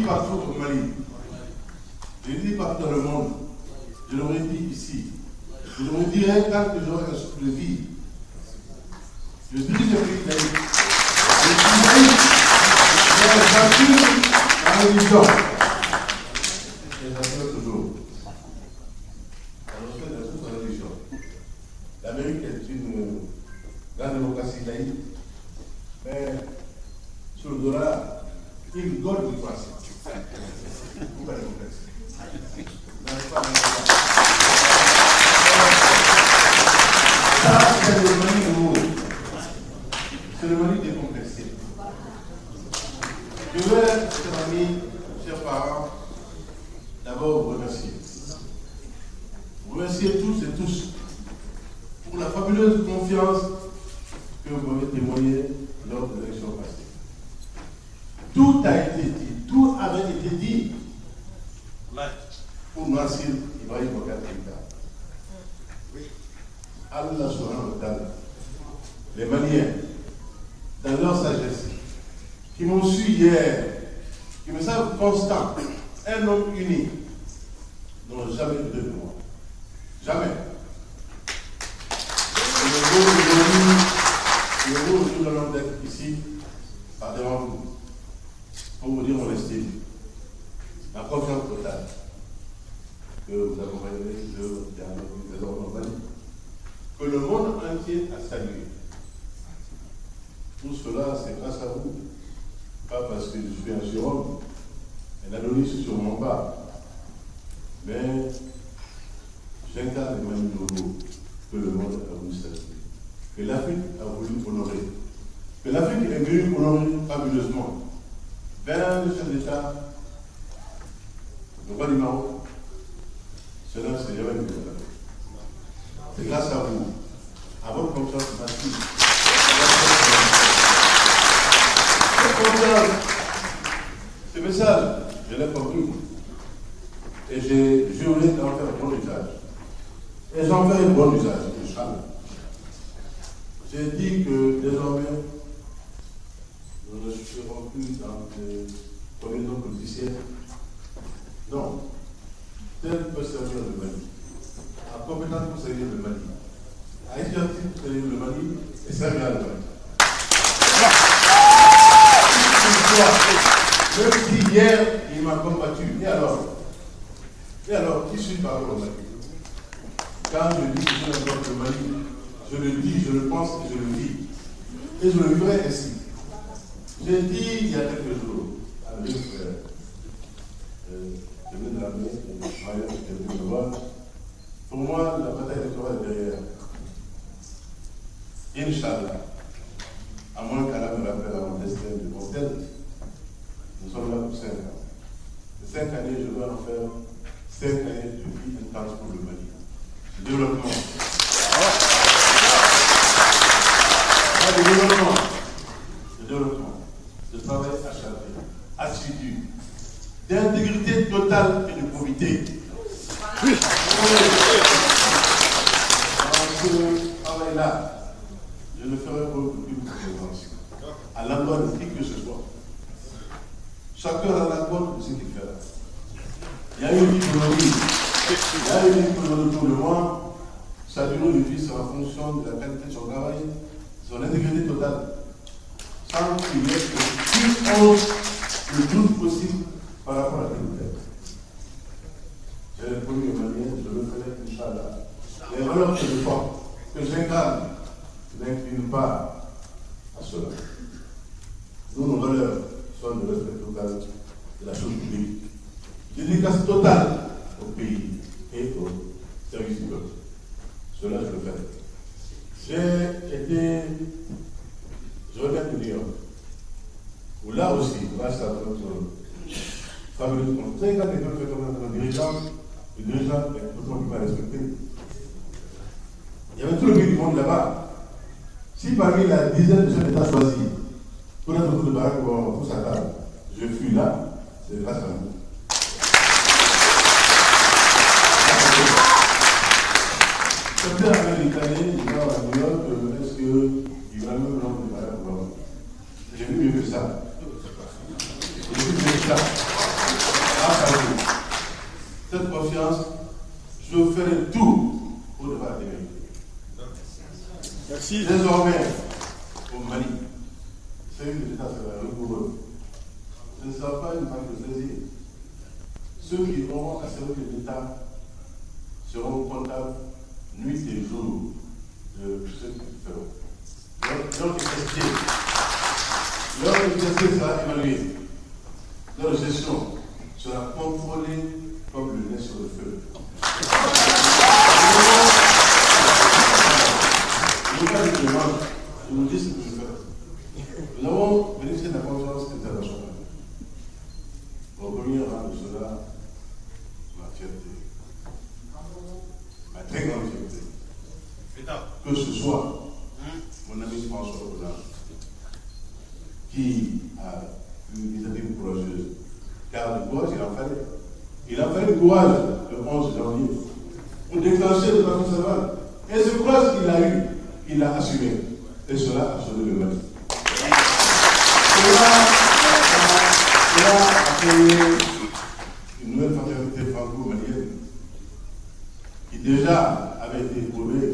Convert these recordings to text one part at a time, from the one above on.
dit partout au Mali. Je l'ai dit partout dans le monde. Je l'aurais dit ici. Je l'aurais dit quand j'aurai un souffle de vie. Je dirige le pays laïque. Je suis laïque. J'assure la religion. Et j'assure toujours. On respecte toute la religion. L'Amérique est une grande démocratie laïque. Mais sur le dollar, il gole du français. Vous allez vous faire. Ça, c'est le Mali nouveau. C'est le Mali décomplexé. Je veux, chers amis, chers parents, d'abord vous remercier. Vous remercier tous et tous pour la fabuleuse confiance que vous m'avez témoignée lors de l'élection passée. Tout a été dit, tout avait été dit pour noircir Ibrahim Boubacar Keïta. Allah subhanahu wa ta'ala, les Maliens, dans leur sagesse, qui m'ont su hier, qui me savent constant, un homme uni, n'ont jamais eu de moi. Jamais. Le jour où nous allons être ici, devant vous, pour vous dire mon estime, ma confiance totale, que vous accompagnerez des ordres, que le monde entier a salué. Tout cela, c'est grâce à vous. Pas parce que je suis un surhomme, un anonyme sur mon bas, mais j'incarne les Mali nouveaux que le monde a voulu saluer, que l'Afrique a voulu honorer, que l'Afrique est venue honorer fabuleusement. Vers le chef d'État, le roi du Maroc, cela c'est jamais vu. C'est grâce à vous, à votre confiance massive. Ce message, je l'ai compris. Et j'ai juré d'en faire un bon usage. Et j'en fais un bon usage, Inch'Allah. J'ai dit que désormais, nous ne serons plus dans des combinaisons politiciennes. Non. Tel peut servir le Mali. À compétence pour servir le Mali. À exercice pour servir le Mali et servir le Mali. Même si hier, il m'a combattu. Et alors, qui suis-je par rapport au Mali? Quand je dis que je suis le Mali, je le dis, je le pense et je le vis. Et je le vivrai ainsi. J'ai dit il y a quelques jours à mes frères, je venais de l'armée, je venais de voir. Pour moi, la bataille électorale est derrière. Inch'Allah, à moins qu'Allah me rappelle à mon destin de mortel, nous sommes là pour 5 ans. Ces 5 années, je dois en faire 5 années de vie intense pour le Mali. De développement. De développement. De travail acharné, assidu, d'intégrité totale et de probité. Dans ce travail-là, je ne ferai aucune présence à l'endroit de qui que ce soit. Chacun a la compte de ce qu'il fait. Il y a une vie autour de moi. Sa durée de vie sera en fonction de la qualité de son travail, de son intégrité totale. Sans qu'il y ait plus le doute possible par rapport à tel. J'ai le premier Malien, je le ferai, Inch'Allah. Les valeurs que je porte, que j'incarne, je n'incline pas à cela. Nous, nos valeurs sont de respect total de la chose publique. Dédicace totale au pays et au service du peuple. Cela, je le fais. Je reviens de New York, où là aussi, grâce à notre fabuleuse conseil, quand quelqu'un fait comme un dirigeant, le dirigeant est totalement pas respecté. Il y avait tout le pays du monde là-bas. Si parmi la dizaine de chefs d'État choisis, pour être autour de Barack Obama, pour sa table, je suis là, c'est grâce à vous. Certains Américains, ils vont à New York, est-ce qu'il va même le nom de Barack Obama? J'ai vu mieux que ça. J'ai vu mieux que ça. cette confiance, je ferai tout pour devoir les mériter. Merci. Désormais, au Mali, c'est une l'État rigoureux. Ce ne sera pas une marque de plaisir. Ceux qui auront à servir l'État seront comptables nuit et jour de ce qu'ils feront. Leur efficacité sera évaluée. Leur gestion sera contrôlée comme le lait sur le feu. Je vous dis ce que je fais. Nous avons bénéficié de la confiance internationale. Au premier rang de cela, ma fierté. Ma très grande fierté. Que ce soit mon ami François Hollande, qui a une initiative courageuse. Car le courage, il en fallait. Il a fallu le courage le 11 janvier pour déclencher le plan national. Et ce courage qu'il a eu, il l'a assumé. Et cela a sauvé le Mali. Cela a créé une nouvelle fraternité franco-malienne qui déjà avait été éprouvée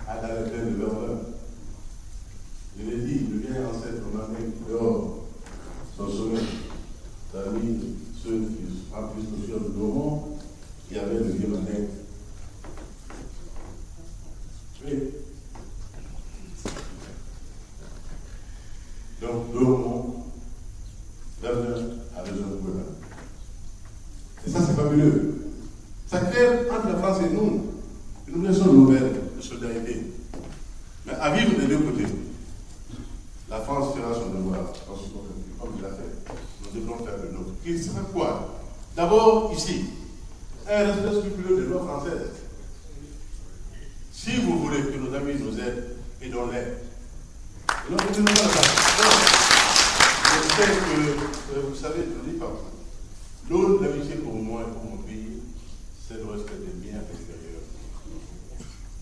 à la retraite de Verdun. Je l'ai dit, le vieil ancêtre Mané dehors son sommet, parmi ceux qui remplissent le ciel de Dormont, il y avait le vieux Mané. Oui. Donc, Dormont, Verdun a besoin de gouvernement. Et ça, c'est fabuleux. Ça crée entre la France et nous une relation nouvelle de solidarité. Mais à vivre des deux côtés. La France fera son devoir, comme il l'a fait. Nous devrons faire le nôtre. Qui sera quoi? D'abord, ici, un respect scrupuleux des lois françaises. Si vous voulez que nos amis nous aident, aidons-les. Je sais que, vous savez, je ne dis pas. L'eau de l'amitié pour moi et pour mon pays, c'est le respect des biens extérieurs.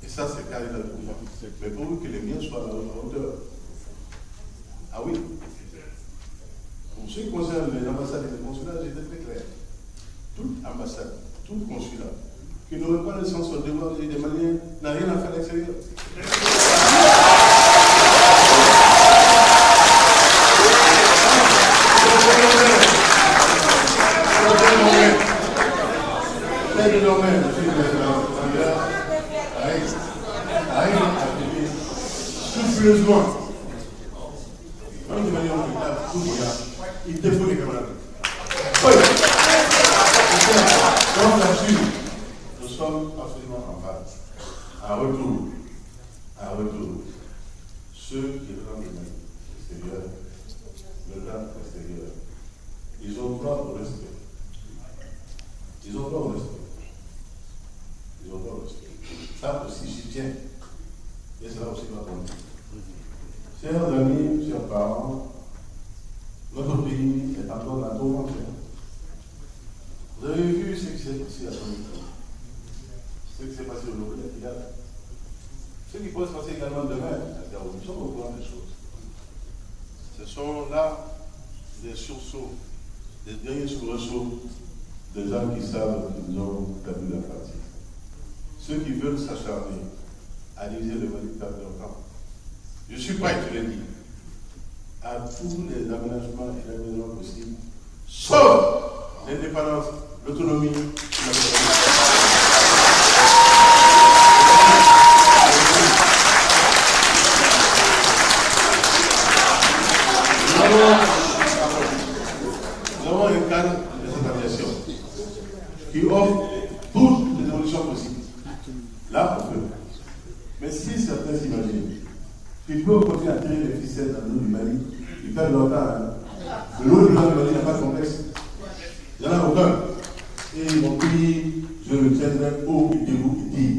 Et ça, c'est carré dans le pouvoir. Mais pour que les biens soient à la hauteur. Ah oui. Pour ce qui concerne les ambassades et les consulats, j'étais très clair. Toute ambassade, tout consulat, qui n'aurait pas le sens de devoir des Maliens, n'a rien à faire à l'extérieur. C'est désormais, monsieur le président, arrive à appeler scrupuleusement. Quand les Maliens ont fait tout ça, il défaut les camarades. Oui. Donc là-dessus, nous sommes absolument en phase. À retour, ceux qui rentrent de l'extérieur, le grand extérieur, ils ont droit au respect. Ils ont droit au respect. Ça aussi, j'y tiens. Et cela aussi va compter. Chers amis, chers parents, notre pays est encore dans la tourmente. Vous avez vu ce qui s'est passé à Saint-Denis, ce qui s'est passé au Nobel, ce qui pourrait se passer également demain, nous sommes au courant des choses. Ce sont là des sursauts, des derniers soubresauts des gens qui savent qu'ils ont perdu la partie. Ceux qui veulent s'acharner à diviser le Mali perdent leur temps. Je suis prêt, je l'ai dit, à tous les aménagements et l'aménagement possibles, sauf l'indépendance, l'autonomie et la Nous avons un cadre de cette aviation qui offre toutes les évolutions possibles. Là, on peut. Mais si certains s'imaginent qu'ils peuvent continuer à tirer les ficelles dans l'eau du Mali, ils perdent leur temps. Hein. L'eau du Mali n'est pas complexe. Il n'y en a aucun. Et mon pays, je le tiendrai haut et debout et dit.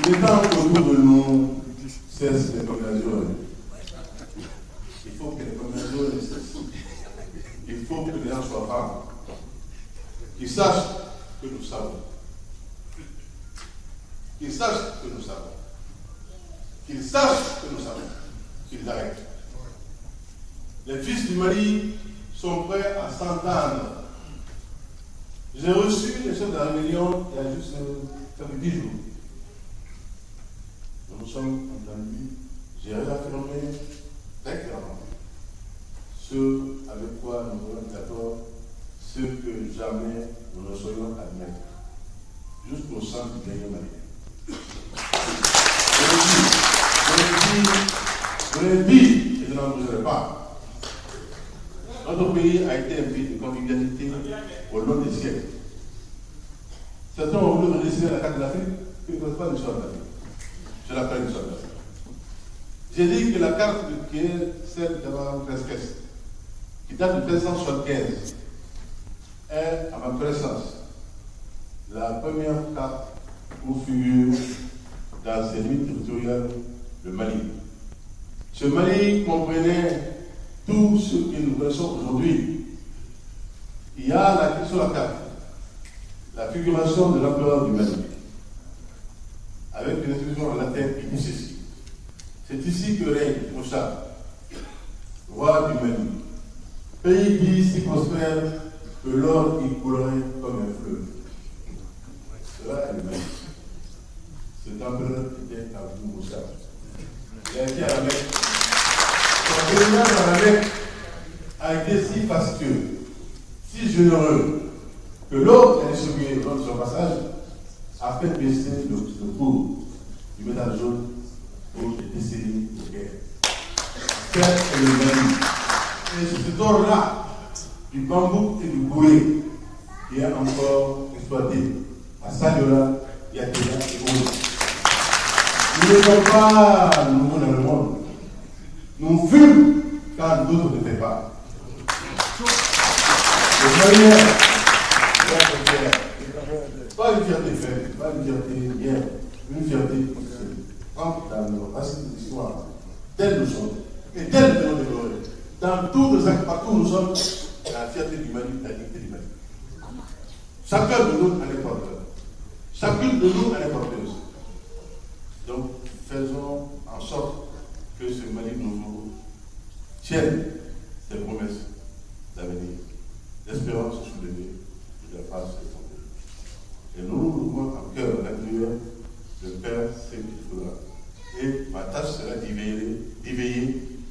Il est temps autour de nous cessent les combinaisons. Il faut que les combinaisons cessent. Il faut que les gens soient femmes. Qu'ils sachent que nous savons. Qu'ils sachent que nous savons. Qu'ils sachent que nous savons. Qu'ils arrêtent. Les fils du Mali sont prêts à s'entendre. J'ai reçu les chefs de la rébellion il y a juste 10 jours. Nous nous sommes entendus. J'ai réaffirmé très clairement ce avec quoi nous sommes d'accord, ce que jamais nous ne saurions admettre, jusqu'au centre du dernier malien. Je l'ai dit, et je n'en bougerai pas. Notre pays a été un pays de convivialité au long des siècles. Certains ont voulu redessiner la carte de l'Afrique, qui ne connaissent pas l'histoire de l'Afrique. Je l'appelle l'histoire de l'Afrique. J'ai dit que la carte qui est celle d'Abraham Cresques, qui date de 1375, est, à ma connaissance, la première carte où figure dans ses limites territoriales le Mali. Ce Mali comprenait tout ce que nous connaissons aujourd'hui. Il y a sur la carte la figuration de l'empereur du Mali, avec une inscription en latin qui dit ceci. C'est ici que règne Moussa, roi du Mali. Pays dit si prospère que l'or y coulerait comme un fleuve. Cela est le Mali. Cet empereur était Abou Moussa. Il a été à la Mecque. Son pèlerinage à la Mecque a été si fastueux, si généreux, que l'eau qui a distribué lors de son passage a fait baisser le cours du métal jaune pour les décennies de guerre. C'est le Mali. Et c'est cet or-là, du bambou et du bourré, qui est encore exploité à Sadiola, Yakela et autres. Nous ne sommes pas nouveaux dans le monde. Nous fûmes quand d'autres ne faisaient pas. Le Maliens, pas une fierté faible, pas une fierté bien, une fierté professionnelle. Entre dans nos racines d'histoire, telles nous sommes, et telles nous devons développer. Dans tous les actes, partout où nous sommes, la fierté du Mali, la dignité du Mali. Chacun de nous en est porteur. Chacune de nous en est porteuse. Donc, faisons en sorte que ce Mali nouveau tienne ses promesses d'avenir, d'espérance soulevée de la face de son pays. Et nous pouvons en cœur intérieur de faire ce qu'il faudra. Et ma tâche sera d'y veiller,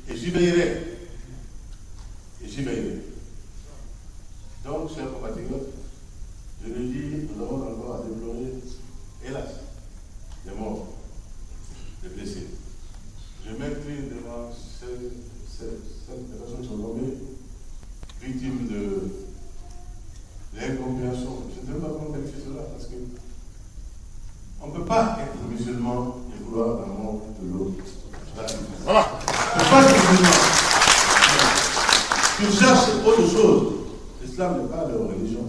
et j'y veillerai. Et j'y veillerai. Donc, chers compatriotes, je le dis, nous avons encore à déplorer, hélas, des morts, des blessés. Je m'incline devant ces personnes qui sont tombées victimes de l'incompréhension. Je ne sais pas comment qualifier cela, parce que on ne peut pas être musulman et vouloir la mort de l'autre. Voilà. On ne peut pas être musulman. Tu cherches autre chose. L'islam n'est pas leur religion.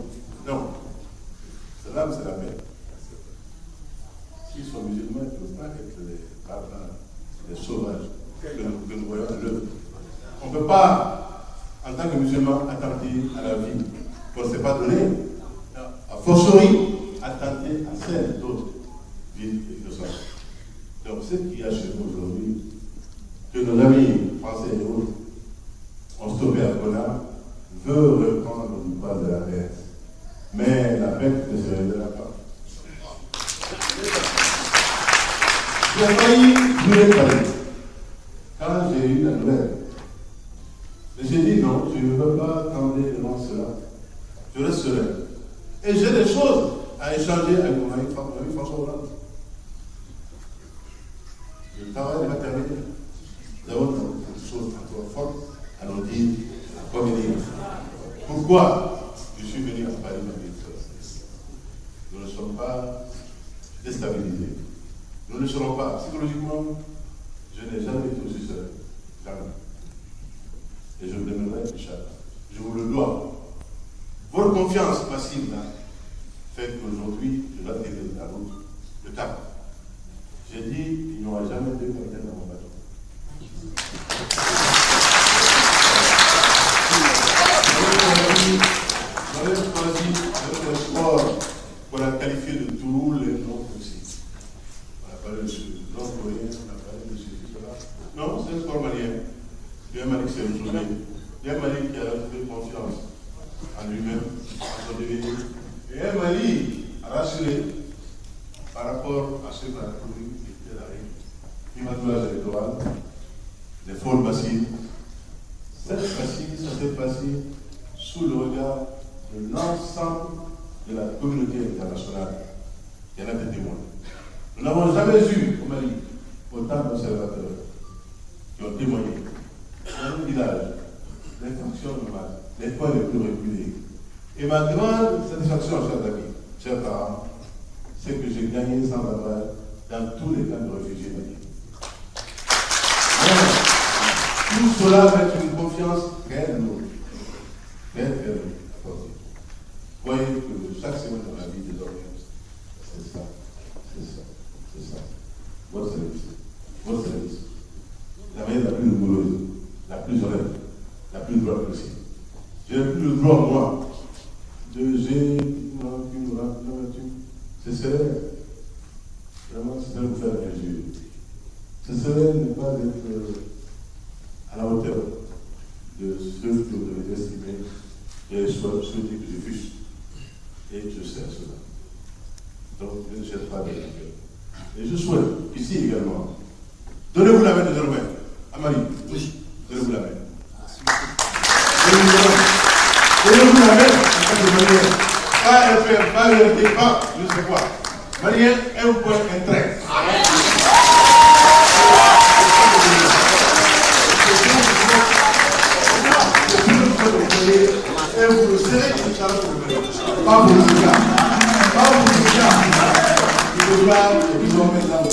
Non. L'islam, c'est la paix. S'ils sont musulmans, ils ne peuvent pas être les barbares, les sauvages que nous voyons à l'œuvre. On ne peut pas, en tant que musulman, attenter à la vie qu'on ne s'est pas donnée, a fortiori, attenter à celle d'autres vies et de ça. Donc, ce qu'il y a chez nous aujourd'hui, que nos amis français et autres ont stoppé à Kona, veut reprendre du poids de la bête. Mais la bête ne se révélera pas. J'ai failli brûler Paris. Quand j'ai eu la nouvelle, j'ai dit non, je ne veux pas tendre devant cela. Je reste serein. Et j'ai des choses à échanger avec mon ami François Hollande. Le travail va terminer. Nous avons des choses encore fortes à nous dire, à communiquer. Pourquoi je suis venu à Paris ma vie? Nous ne sommes pas déstabilisés. Nous ne serons pas. Psychologiquement, je n'ai jamais été aussi seul. Jamais. Et je me demeurerai Inch'Allah. Je vous le dois. Votre confiance massive là fait qu'aujourd'hui, je dois tirer la route, le cap. J'ai dit qu'il n'y aura jamais deux capitaines dans mon bateau. J'avais choisi un sport pour la qualifier de tous les noms possibles. On a parlé de nord-coréen, on a parlé de ceci, cela. Non, c'est un sport malien. Bien mal que c'est aujourd'hui. par rapport à ce que la République était la règle. Primaturage électoral, les folles bassines. Cette bassine, ça s'est passé sous le regard de l'ensemble de la communauté internationale. Il y en a des témoins. Nous n'avons jamais eu au Mali autant d'observateurs qui ont témoigné. Dans nos villages, les factions de Mali, les points les plus reculés. Et ma grande satisfaction, chers amis, chers parents, c'est que j'ai gagné sans aval dans tous les camps de réfugiés maliens. Tout cela avec une confiance très lourde. Très lourde. Voyez que chaque semaine dans la vie des hommes, c'est ça. Votre service. La manière la plus rigoureuse, la plus honnête, la plus droite possible. J'ai plus le droit, moi, de ce serait vraiment vous faire injure. Ce serait ne pas être à la hauteur de ce que vous devez estimer et souhaiter que je fusse. Et je sais cela. Donc, je ne jette pas de cœur. Et je souhaite, ici également, donnez-vous la main désormais. Amali, oui. Donnez-vous la main. Donnez-vous la main, en Malien. Pas FR, pas URT, pas je sais quoi. Malien, un point, un trait. Et vous le serez, pas pour le gars. Pas pour le gars. Le gars, ils ont maintenant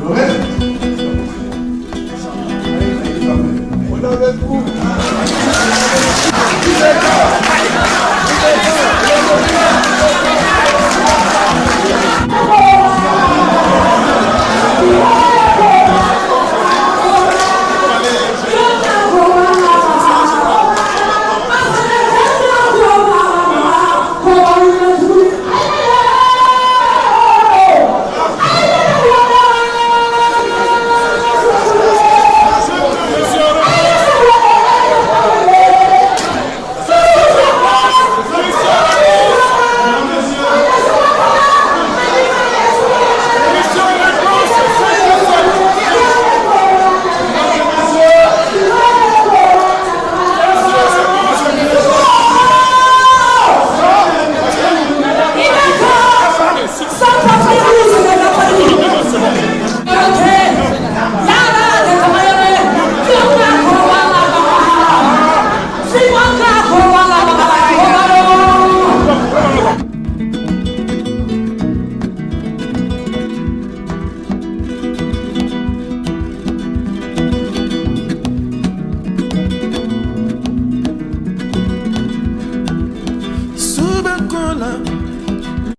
le reste. On a le coup.